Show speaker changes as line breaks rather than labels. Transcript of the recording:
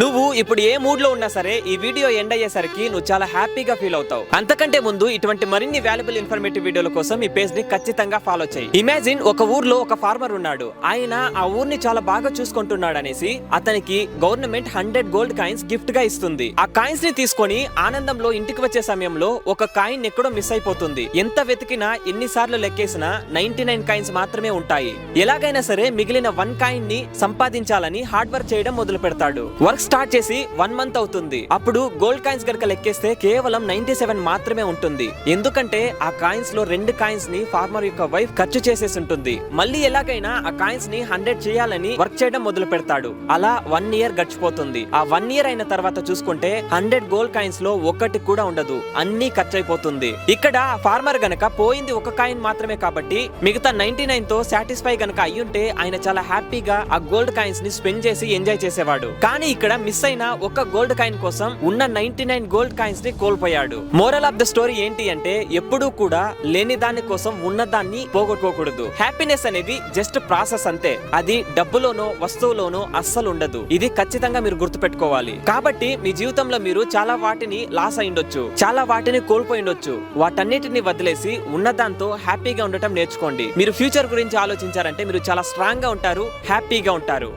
నువ్వు ఇప్పుడు ఏ మూడ్ లో ఉన్నా సరే ఈ వీడియో ఎండ్ అయ్యేసరికి నువ్వు చాలా హ్యాపీగా ఫీల్ అవుతావు. అంతకంటే ముందు ఇటువంటి మరిన్ని వాల్యుబుల్ ఇన్ఫర్మేటివ్ వీడియోల కోసం ఈ పేజ్ ని ఖచ్చితంగా ఫాలో చేయి. ఇమాజిన్ ఒక ఊర్లో ఒక ఫార్మర్ ఉన్నాడు. ఆయన ఆ ఊరిని చాలా బాగా చూసుకుంటున్నాడు అనేసి అతనికి గవర్నమెంట్ 100 గోల్డ్ కాయిన్స్ గిఫ్ట్ గా ఇస్తుంది. ఆ కాయిన్స్ ని తీసుకొని ఆనందంలో ఇంటికి వచ్చే సమయంలో ఒక కాయిన్ ఎక్కడో మిస్ అయిపోతుంది. ఎంత వెతికినా ఎన్నిసార్లు లెక్కేసినా 99 కాయిన్స్ మాత్రమే ఉంటాయి. ఎలాగైనా సరే మిగిలిన 1 కాయిన్ ని సంపాదించాలని హార్డ్ వర్క్ చేయడం మొదలు పెడతాడు. వర్క్ స్టార్ట్ చేసి 1 మంత్ అవుతుంది. అప్పుడు గోల్డ్ కాయిన్స్ గనక లెక్కేస్తే కేవలం 97 మాత్రమే ఉంటుంది. ఎందుకంటే ఆ కాయిన్స్ లో 2 కాయిన్స్ ని ఫార్మర్ యొక్క వైఫ్ ఖర్చు చేసేసి ఉంటుంది. మళ్ళీ ఎలాగైనా ఆ కాయిన్స్ ని 100 చేయాలని వర్క్ చేయడం మొదలు పెడతాడు. అలా 1 ఇయర్ గడిచిపోతుంది. ఆ 1 ఇయర్ అయిన తర్వాత చూసుకుంటే 100 గోల్డ్ కాయిన్స్ లో ఒక్కటి కూడా ఉండదు. అన్ని ఖర్చు అయిపోతుంది. ఇక్కడ ఫార్మర్ గనక పోయింది ఒక కాయిన్ మాత్రమే కాబట్టి మిగతా 99 తో సాటిస్ఫై గనక అయ్యుంటే ఆయన చాలా హ్యాపీగా ఆ గోల్డ్ కాయిన్స్ ని స్పెండ్ చేసి ఎంజాయ్ చేసేవాడు. కానీ ఇక్కడ మిస్ అయిన ఒక గోల్డ్ కాయిన్ కోసం ఉన్న 99 గోల్డ్ కాయిన్స్ ని కోల్పోయాడు. మోరల్ ఆఫ్ ద స్టోరీ ఏంటి అంటే ఎప్పుడూ కూడా లేని దాని కోసం ఉన్నదాన్ని పోగొట్టుకోకూడదు. హ్యాపీనెస్ అనేది జస్ట్ ప్రాసెస్ అంతే. అది డబ్బులోనో వస్తువులోనో అస్సలు ఉండదు. ఇది ఖచ్చితంగా మీరు గుర్తుపెట్టుకోవాలి. కాబట్టి మీ జీవితంలో మీరు చాలా వాటిని లాస్ అయ్యుండొచ్చు, చాలా వాటిని కోల్పోయిండొచ్చు. వాటన్నిటిని వదిలేసి ఉన్నదాంతో హ్యాపీగా ఉండటం నేర్చుకోండి. మీరు ఫ్యూచర్ గురించి ఆలోచించారంటే మీరు చాలా స్ట్రాంగ్ గా ఉంటారు, హ్యాపీగా ఉంటారు.